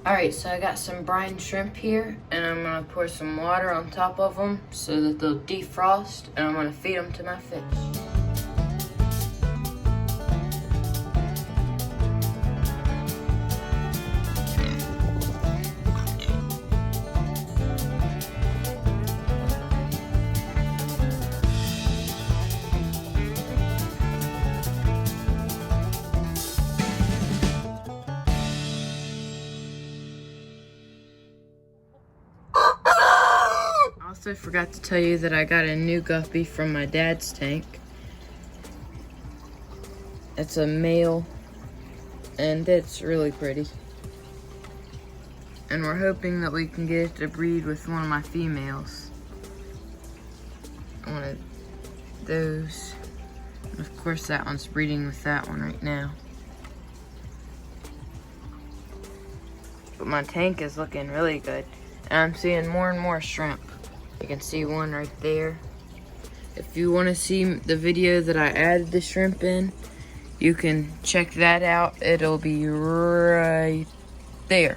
Alright, so I got some brine shrimp here, and I'm gonna pour some water on top of them so that they'll defrost, and I'm gonna feed them to my fish. I also forgot to tell you that I got a new guppy from my dad's tank. It's a male, and it's really pretty. And we're hoping that we can get it to breed with one of my females. One of those. And of course, that one's breeding with that one right now. But my tank is looking really good. And I'm seeing more and more shrimp. You can see one right there. If you want to see the video that I added the shrimp in, you can check that out. It'll be right there,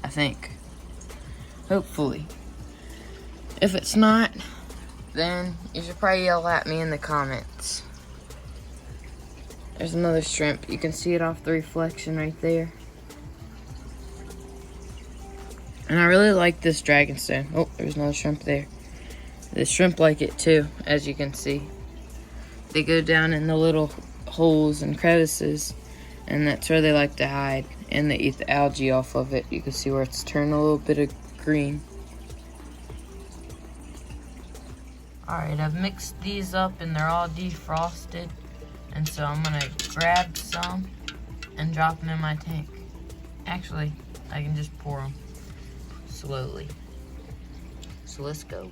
I think. Hopefully. If it's not, then you should probably yell at me in the comments. There's another shrimp. You can see it off the reflection right there. And I really like this dragonstone. Oh, there's another shrimp there. The shrimp like it too, as you can see. They go down in the little holes and crevices, and that's where they like to hide. And they eat the algae off of it. You can see where it's turned a little bit of green. Alright, I've mixed these up and they're all defrosted. And so I'm gonna grab some and drop them in my tank. Actually, I can just pour them slowly. So let's go.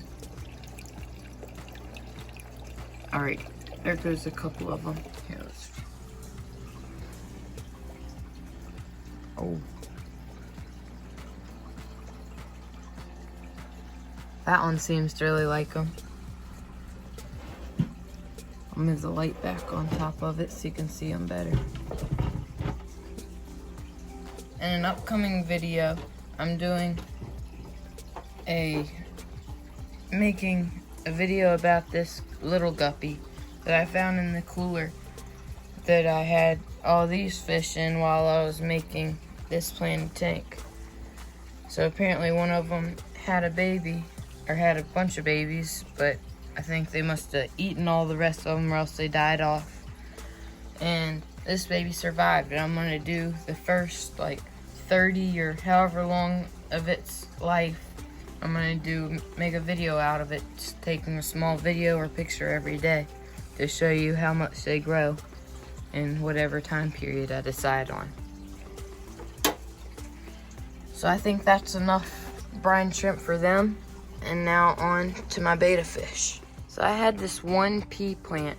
Alright, there goes a couple of them. Here, let's... Oh. That one seems to really like them. I'll move the light back on top of it so you can see them better. In an upcoming video, I'm making a video about this little guppy that I found in the cooler that I had all these fish in while I was making this planted tank. So apparently one of them had a baby, or had a bunch of babies, but I think they must have eaten all the rest of them or else they died off. And this baby survived, and I'm gonna do the first like 30 or however long of its life. I'm gonna make a video out of it, just taking a small video or picture every day to show you how much they grow in whatever time period I decide on. So I think that's enough brine shrimp for them. And now on to my betta fish. So I had this one pea plant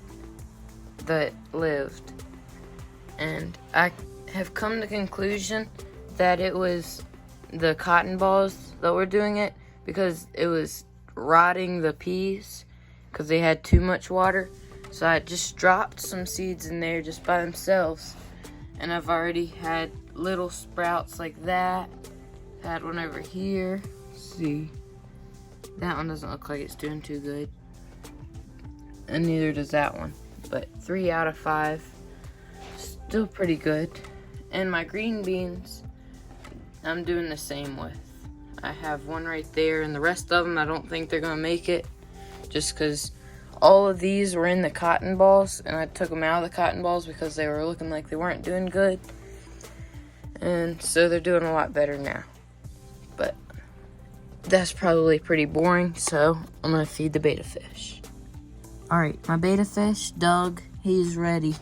that lived, and I have come to the conclusion that it was the cotton balls that were doing it, because it was rotting the peas because they had too much water. So I just dropped some seeds in there just by themselves, and I've already had little sprouts like that. Had one over here. Let's see, that one doesn't look like it's doing too good, and neither does that one, but 3 out of 5, still pretty good. And my green beans, I'm doing the same with. I have one right there, and the rest of them I don't think they're gonna make it, just because all of these were in the cotton balls, and I took them out of the cotton balls because they were looking like they weren't doing good, and so they're doing a lot better now. But that's probably pretty boring, so I'm gonna feed the betta fish. Alright, my betta fish, Doug, he's ready,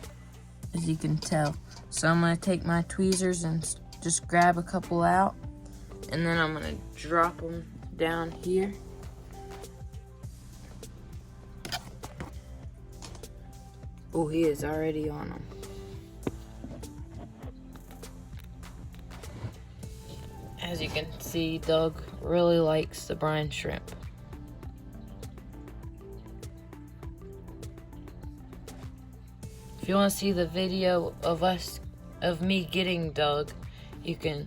as you can tell. So I'm gonna take my tweezers and just grab a couple out, and then I'm gonna drop them down here. Oh, he is already on them. As you can see, Doug really likes the brine shrimp. If you want to see the video of me getting Doug, you can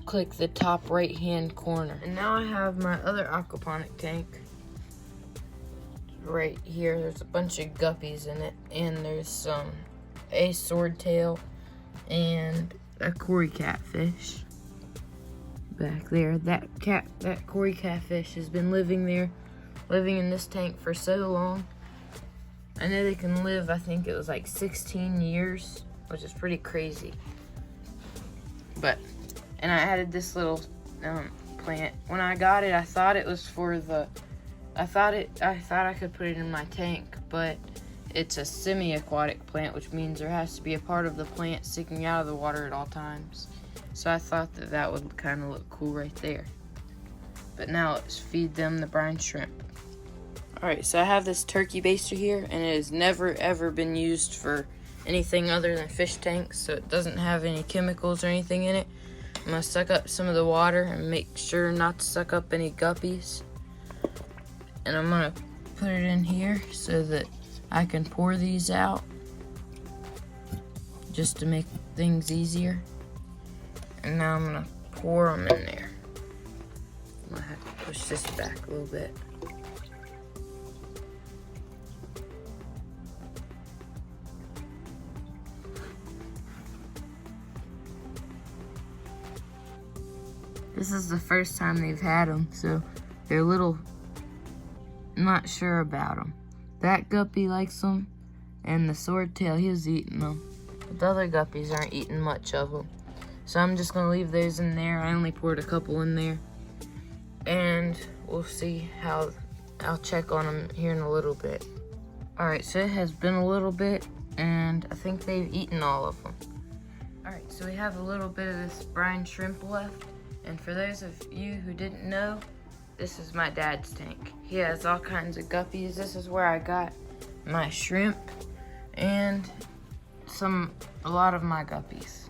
click the top right hand corner. And now I have my other aquaponic tank right here. There's a bunch of guppies in it, and there's a swordtail and a Cory catfish back there. That Cory catfish has been living in this tank for so long. I know they can live, I think it was like 16 years, which is pretty crazy. And I added this little plant. When I got it, I thought it was for I thought I could put it in my tank, but it's a semi-aquatic plant, which means there has to be a part of the plant sticking out of the water at all times. So I thought that would kind of look cool right there. But now let's feed them the brine shrimp. Alright, so I have this turkey baster here, and it has never ever been used for anything other than fish tanks, so it doesn't have any chemicals or anything in it. I'm going to suck up some of the water and make sure not to suck up any guppies. And I'm going to put it in here so that I can pour these out, just to make things easier. And now I'm going to pour them in there. I'm going to have to push this back a little bit. This is the first time they've had them, so they're a little not sure about them. That guppy likes them, and the swordtail, he was eating them. But the other guppies aren't eating much of them. So I'm just gonna leave those in there. I only poured a couple in there. And we'll see how, I'll check on them here in a little bit. Alright, so it has been a little bit, and I think they've eaten all of them. Alright, so we have a little bit of this brine shrimp left. And for those of you who didn't know, this is my dad's tank. He has all kinds of guppies. This is where I got my shrimp and a lot of my guppies.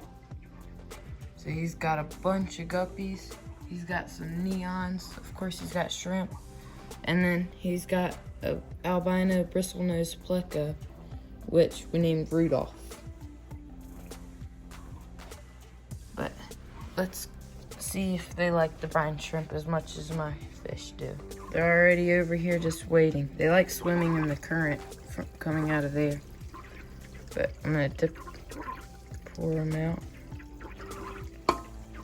So he's got a bunch of guppies. He's got some neons. Of course, he's got shrimp. And then he's got an albino bristlenose pleco, which we named Rudolph. But let's see if they like the brine shrimp as much as my fish do. They're already over here just waiting. They like swimming in the current coming out of there. But I'm gonna pour them out.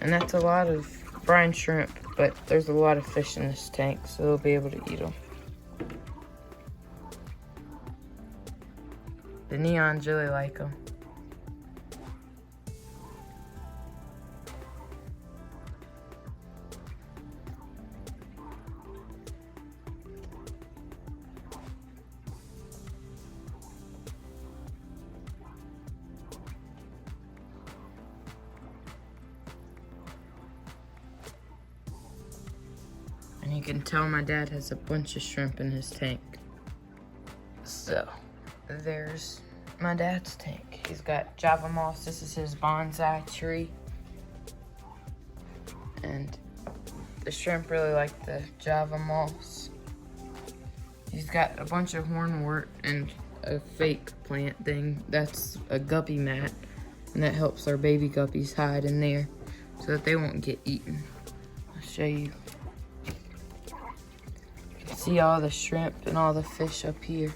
And that's a lot of brine shrimp, but there's a lot of fish in this tank, so they'll be able to eat them. The neons really like them. And you can tell my dad has a bunch of shrimp in his tank. So, there's my dad's tank. He's got Java moss. This is his bonsai tree. And the shrimp really like the Java moss. He's got a bunch of hornwort and a fake plant thing. That's a guppy mat. And that helps our baby guppies hide in there so that they won't get eaten. I'll show you. See all the shrimp and all the fish up here.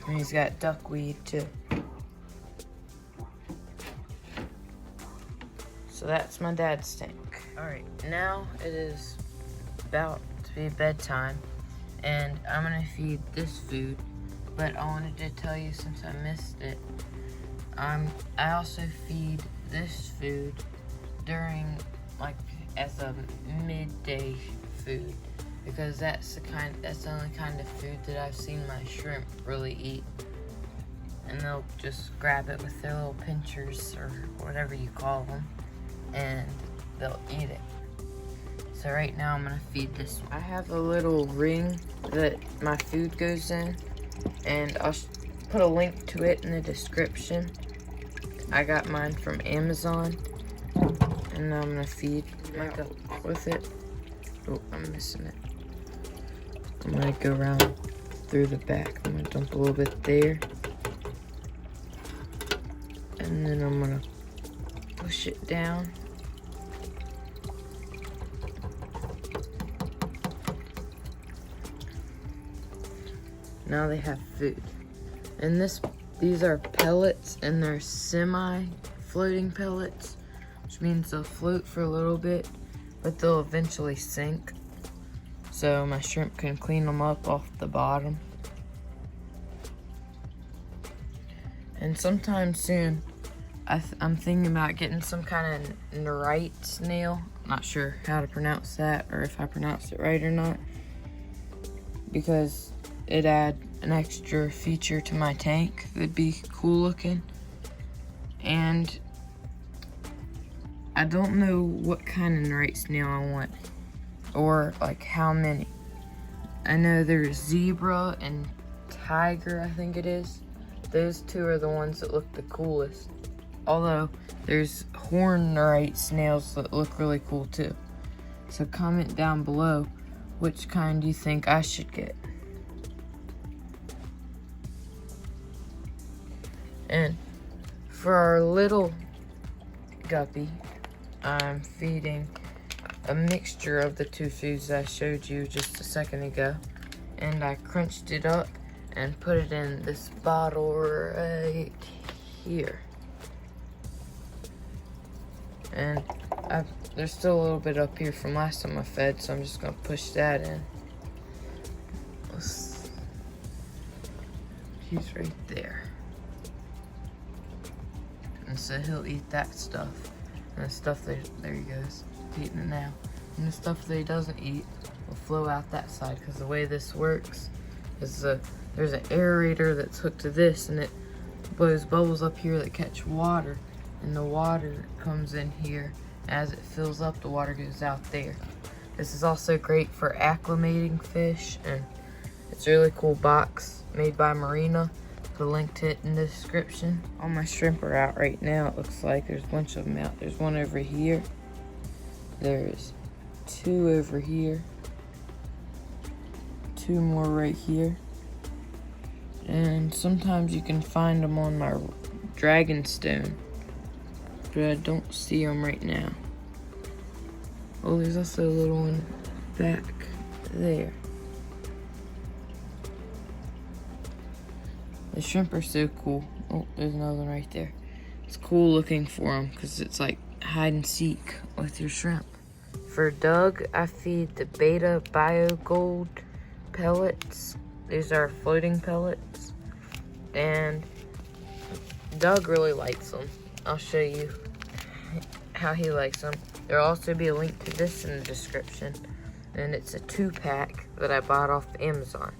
And he's got duckweed too. So that's my dad's tank. Alright, now it is about to be bedtime, and I'm gonna feed this food. But I wanted to tell you, since I missed it, I also feed this food during, like, as a midday food, because that's the only kind of food that I've seen my shrimp really eat. And they'll just grab it with their little pinchers or whatever you call them, and they'll eat it. So right now I'm gonna feed this one. I have a little ring that my food goes in, and I'll put a link to it in the description. I got mine from Amazon, and now I'm gonna feed my duck with it. Oh, I'm missing it. I'm gonna go around through the back. I'm gonna dump a little bit there. And then I'm gonna push it down. Now they have food. And these are pellets, and they're semi-floating pellets, which means they'll float for a little bit, but they'll eventually sink. So my shrimp can clean them up off the bottom. And sometime soon, I'm thinking about getting some kind of nerite snail. Not sure how to pronounce that, or if I pronounced it right or not, because it'd add an extra feature to my tank that'd be cool looking. And I don't know what kind of nerite snail I want, or like how many. I know there's zebra and tiger, I think it is. Those two are the ones that look the coolest. Although there's horn nerite snails that look really cool too. So comment down below which kind you think I should get. And for our little guppy, I'm feeding a mixture of the two foods I showed you just a second ago. And I crunched it up and put it in this bottle right here. And there's still a little bit up here from last time I fed, so I'm just gonna push that in. He's right there. And so he'll eat that stuff. And the stuff there he goes, he's eating it now. And the stuff that he doesn't eat will flow out that side, because the way this works is there's an aerator that's hooked to this, and it blows bubbles up here that catch water, and the water comes in here. As it fills up, the water goes out there. This is also great for acclimating fish, and it's a really cool box made by Marina. The link to it in the description. All my shrimp are out right now. It looks like there's a bunch of them out. There's one over here. There's two over here. Two more right here. And sometimes you can find them on my dragon stone, but I don't see them right now. Oh, there's also a little one back there. The shrimp are so cool. Oh, there's another one right there. It's cool looking for them because it's like hide and seek with your shrimp. For Doug, I feed the Betta Bio Gold pellets. These are floating pellets, and Doug really likes them. I'll show you how he likes them. There'll also be a link to this in the description, and it's a 2-pack that I bought off Amazon.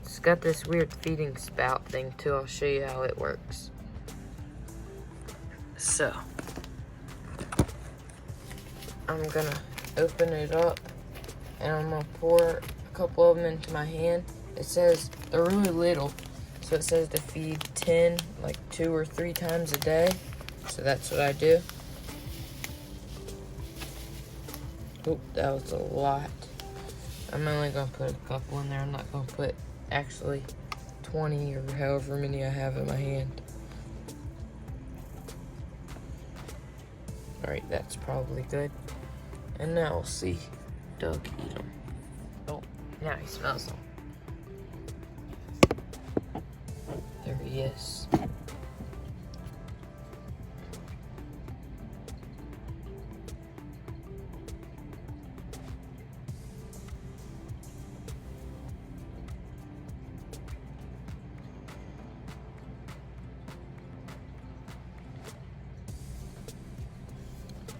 It's got this weird feeding spout thing too. I'll show you how it works. So, I'm gonna open it up, and I'm gonna pour a couple of them into my hand. It says they're really little, so it says to feed 10, like 2 or 3 times a day. So that's what I do. Oh, that was a lot. I'm only gonna put a couple in there. I'm not gonna put actually 20 or however many I have in my hand. Alright, that's probably good. And now we'll see Doug eat them. Oh, now he smells them. There he is.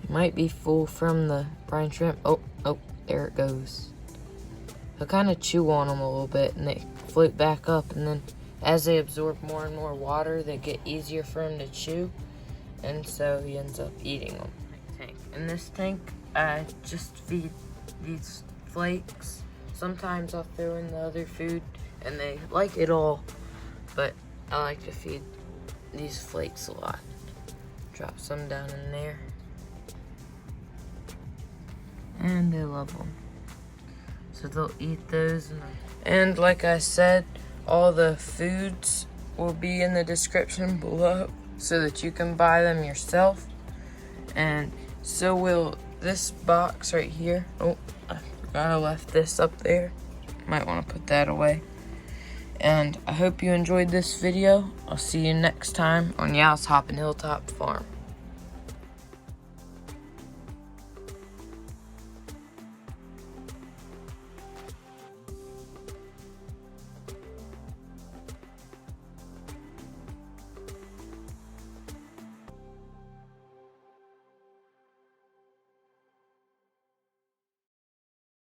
Might be full from the brine shrimp. Oh, there it goes. I'll kind of chew on them a little bit, and they float back up, and then as they absorb more and more water, they get easier for him to chew, and so he ends up eating them. In this tank, I just feed these flakes. Sometimes I'll throw in the other food, and they like it all, but I like to feed these flakes a lot. Drop some down in there. And they love them. So they'll eat those. And like I said, all the foods will be in the description below so that you can buy them yourself. and so will this box right here. Oh, I forgot I left this up there. Might want to put that away. And I hope you enjoyed this video. I'll see you next time on Yao's Hoppin' Hilltop Farm.